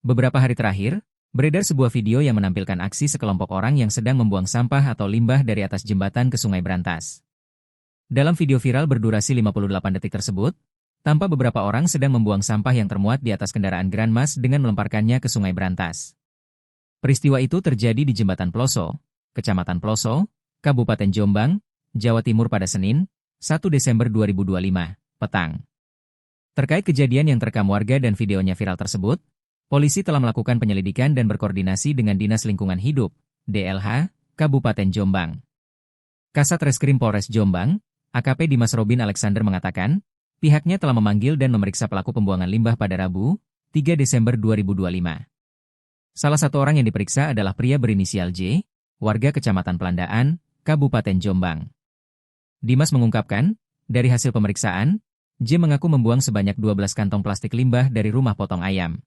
Beberapa hari terakhir, beredar sebuah video yang menampilkan aksi sekelompok orang yang sedang membuang sampah atau limbah dari atas jembatan ke Sungai Brantas. Dalam video viral berdurasi 58 detik tersebut, tampak beberapa orang sedang membuang sampah yang termuat di atas kendaraan Grand Mas dengan melemparkannya ke Sungai Brantas. Peristiwa itu terjadi di Jembatan Ploso, Kecamatan Ploso, Kabupaten Jombang, Jawa Timur pada Senin, 1 Desember 2025, petang. Terkait kejadian yang terekam warga dan videonya viral tersebut, polisi telah melakukan penyelidikan dan berkoordinasi dengan Dinas Lingkungan Hidup, DLH, Kabupaten Jombang. Kasat Reskrim Polres Jombang, AKP Dimas Robin Alexander mengatakan, pihaknya telah memanggil dan memeriksa pelaku pembuangan limbah pada Rabu, 3 Desember 2025. Salah satu orang yang diperiksa adalah pria berinisial J, warga Kecamatan Pelandaan, Kabupaten Jombang. Dimas mengungkapkan, dari hasil pemeriksaan, J mengaku membuang sebanyak 12 kantong plastik limbah dari rumah potong ayam.